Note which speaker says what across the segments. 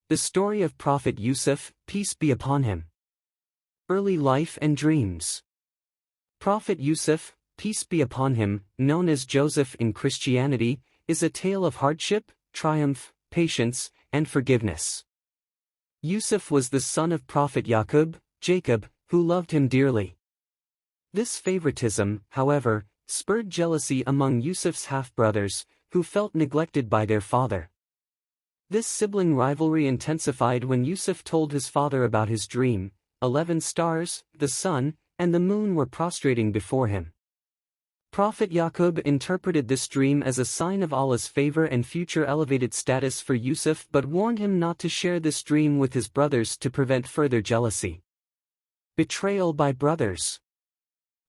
Speaker 1: The story of Prophet Yusuf, peace be upon him. Early life and dreams. Prophet Yusuf, peace be upon him, known as Joseph in Christianity, is a tale of hardship, triumph, patience, and forgiveness. Yusuf was the son of Prophet Jacob, who loved him dearly. This favoritism, however, spurred jealousy among Yusuf's half-brothers, who felt neglected by their father. This sibling rivalry intensified when Yusuf told his father about his dream. 11 stars, the sun, and the moon were prostrating before him. Prophet Yaqub interpreted this dream as a sign of Allah's favor and future elevated status for Yusuf but warned him not to share this dream with his brothers to prevent further jealousy. Betrayal by brothers.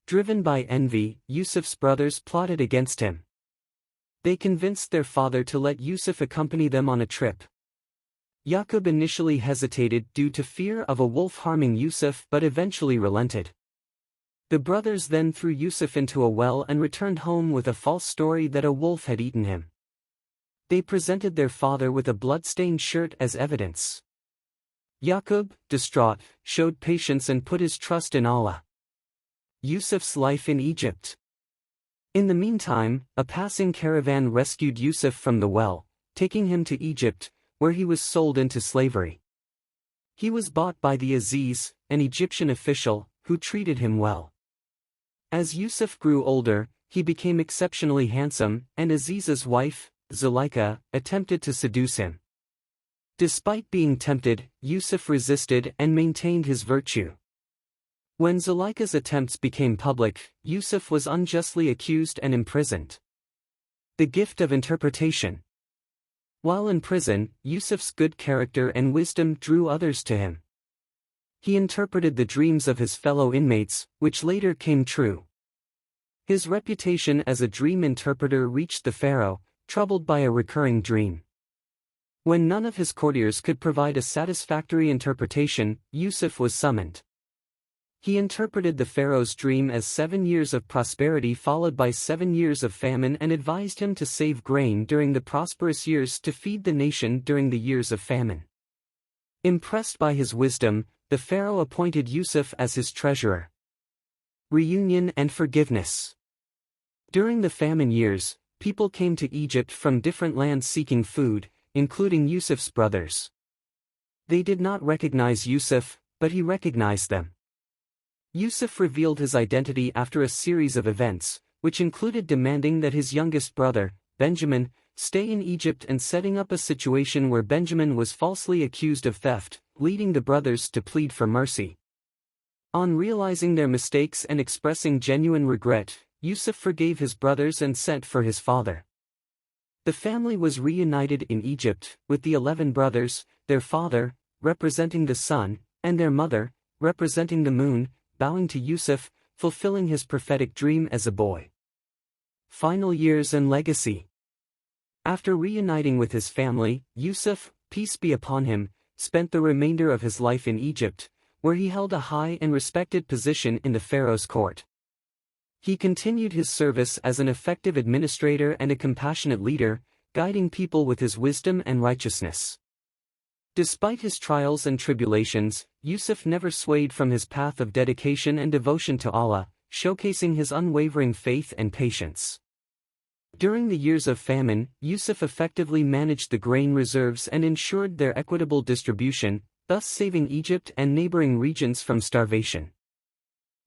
Speaker 1: Driven by envy, Yusuf's brothers plotted against him. They convinced their father to let Yusuf accompany them on a trip. Yaqub initially hesitated due to fear of a wolf harming Yusuf but eventually relented. The brothers then threw Yusuf into a well and returned home with a false story that a wolf had eaten him. They presented their father with a blood-stained shirt as evidence. Yaqub, distraught, showed patience and put his trust in Allah. Yusuf's life in Egypt. In the meantime, a passing caravan rescued Yusuf from the well, taking him to Egypt, where he was sold into slavery. He was bought by the Aziz, an Egyptian official, who treated him well. As Yusuf grew older, he became exceptionally handsome, and Aziz's wife, Zuleika, attempted to seduce him. Despite being tempted, Yusuf resisted and maintained his virtue. When Zuleika's attempts became public, Yusuf was unjustly accused and imprisoned. The gift of interpretation. While in prison, Yusuf's good character and wisdom drew others to him. He interpreted the dreams of his fellow inmates, which later came true. His reputation as a dream interpreter reached the pharaoh, troubled by a recurring dream. When none of his courtiers could provide a satisfactory interpretation, Yusuf was summoned. He interpreted the pharaoh's dream as 7 years of prosperity followed by 7 years of famine and advised him to save grain during the prosperous years to feed the nation during the years of famine. Impressed by his wisdom, the pharaoh appointed Yusuf as his treasurer. Reunion and forgiveness. During the famine years, people came to Egypt from different lands seeking food, including Yusuf's brothers. They did not recognize Yusuf, but he recognized them. Yusuf revealed his identity after a series of events, which included demanding that his youngest brother, Benjamin, stay in Egypt and setting up a situation where Benjamin was falsely accused of theft, leading the brothers to plead for mercy. On realizing their mistakes and expressing genuine regret, Yusuf forgave his brothers and sent for his father. The family was reunited in Egypt, with the 11 brothers, their father, representing the sun, and their mother, representing the moon, bowing to Yusuf, fulfilling his prophetic dream as a boy. Final years and legacy. After reuniting with his family, Yusuf, peace be upon him, spent the remainder of his life in Egypt, where he held a high and respected position in the pharaoh's court. He continued his service as an effective administrator and a compassionate leader, guiding people with his wisdom and righteousness. Despite his trials and tribulations, Yusuf never swayed from his path of dedication and devotion to Allah, showcasing his unwavering faith and patience. During the years of famine, Yusuf effectively managed the grain reserves and ensured their equitable distribution, thus saving Egypt and neighboring regions from starvation.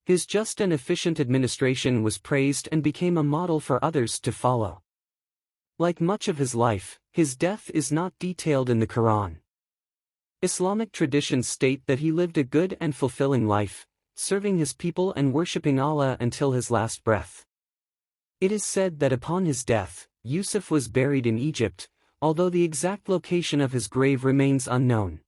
Speaker 1: His just and efficient administration was praised and became a model for others to follow. Like much of his life, his death is not detailed in the Quran. Islamic traditions state that he lived a good and fulfilling life, serving his people and worshipping Allah until his last breath. It is said that upon his death, Yusuf was buried in Egypt, although the exact location of his grave remains unknown.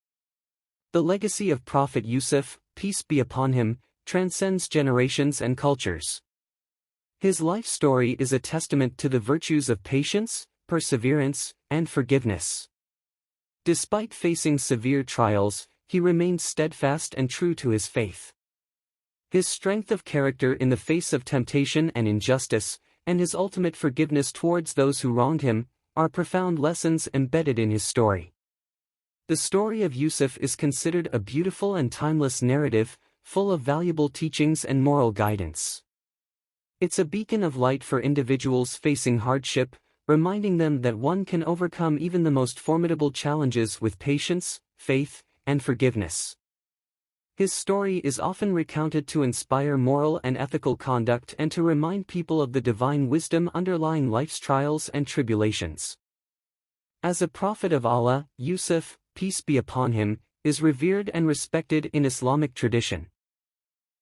Speaker 1: The legacy of Prophet Yusuf, peace be upon him, transcends generations and cultures. His life story is a testament to the virtues of patience, perseverance, and forgiveness. Despite facing severe trials, he remained steadfast and true to his faith. His strength of character in the face of temptation and injustice, and his ultimate forgiveness towards those who wronged him, are profound lessons embedded in his story. The story of Yusuf is considered a beautiful and timeless narrative, full of valuable teachings and moral guidance. It's a beacon of light for individuals facing hardship, reminding them that one can overcome even the most formidable challenges with patience, faith, and forgiveness. His story is often recounted to inspire moral and ethical conduct and to remind people of the divine wisdom underlying life's trials and tribulations. As a prophet of Allah, Yusuf, peace be upon him, is revered and respected in Islamic tradition.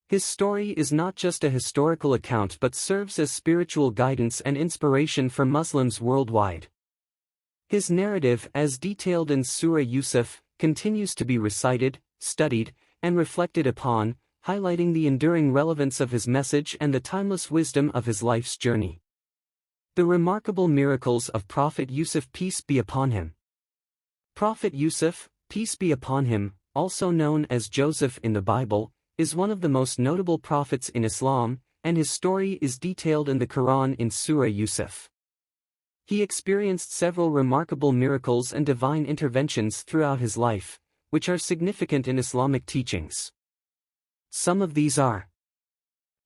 Speaker 1: His story is not just a historical account but serves as spiritual guidance and inspiration for Muslims worldwide. His narrative, as detailed in Surah Yusuf, continues to be recited, studied, and reflected upon, highlighting the enduring relevance of his message and the timeless wisdom of his life's journey. The remarkable miracles of Prophet Yusuf, peace be upon him. Prophet Yusuf, peace be upon him, also known as Joseph in the Bible, is one of the most notable prophets in Islam, and his story is detailed in the Quran in Surah Yusuf. He experienced several remarkable miracles and divine interventions throughout his life, which are significant in Islamic teachings. Some of these are: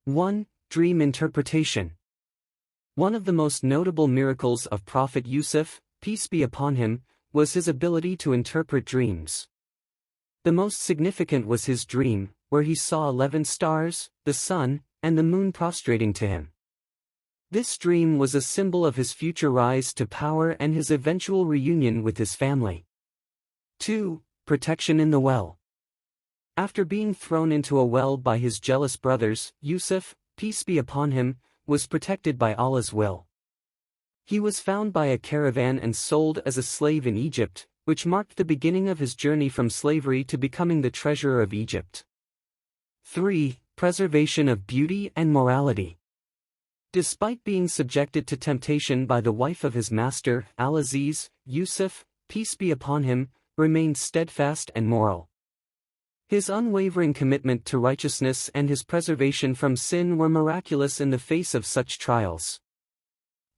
Speaker 1: 1. Dream interpretation. One of the most notable miracles of Prophet Yusuf, peace be upon him, was his ability to interpret dreams. The most significant was his dream, where he saw 11 stars, the sun, and the moon prostrating to him. This dream was a symbol of his future rise to power and his eventual reunion with his family. 2. Protection in the well. After being thrown into a well by his jealous brothers, Yusuf, peace be upon him, was protected by Allah's will. He was found by a caravan and sold as a slave in Egypt, which marked the beginning of his journey from slavery to becoming the treasurer of Egypt. 3. Preservation of beauty and morality. Despite being subjected to temptation by the wife of his master, Al-Aziz, Yusuf, peace be upon him, remained steadfast and moral. His unwavering commitment to righteousness and his preservation from sin were miraculous in the face of such trials.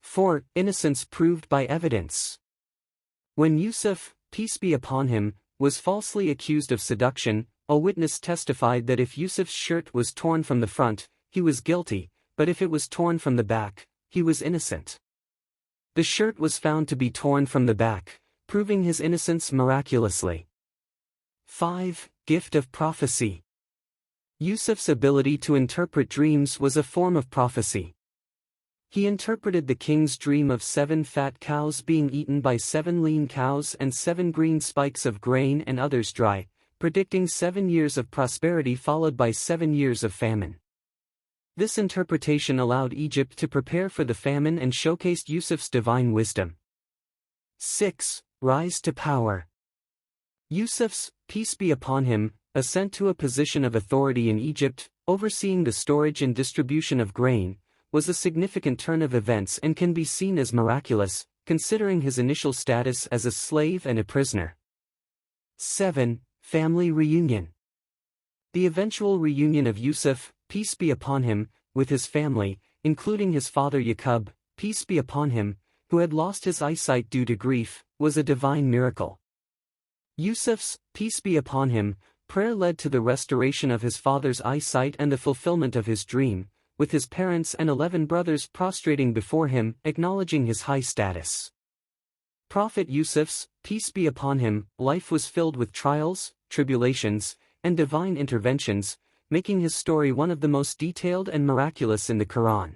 Speaker 1: 4. Innocence proved by evidence. When Yusuf, peace be upon him, was falsely accused of seduction, a witness testified that if Yusuf's shirt was torn from the front, he was guilty, but if it was torn from the back, he was innocent. The shirt was found to be torn from the back, proving his innocence miraculously. 5. Gift of prophecy. Yusuf's ability to interpret dreams was a form of prophecy. He interpreted the king's dream of 7 fat cows being eaten by 7 lean cows and 7 green spikes of grain and others dry, predicting 7 years of prosperity followed by 7 years of famine. This interpretation allowed Egypt to prepare for the famine and showcased Yusuf's divine wisdom. 6. Rise to power. Yusuf's, peace be upon him, ascent to a position of authority in Egypt, overseeing the storage and distribution of grain, was a significant turn of events and can be seen as miraculous, considering his initial status as a slave and a prisoner. 7. Family reunion. The eventual reunion of Yusuf, peace be upon him, with his family, including his father Yaqub, peace be upon him, who had lost his eyesight due to grief, was a divine miracle. Yusuf's, peace be upon him, prayer led to the restoration of his father's eyesight and the fulfillment of his dream, with his parents and 11 brothers prostrating before him, acknowledging his high status. Prophet Yusuf's, peace be upon him, life was filled with trials, tribulations, and divine interventions, making his story one of the most detailed and miraculous in the Quran.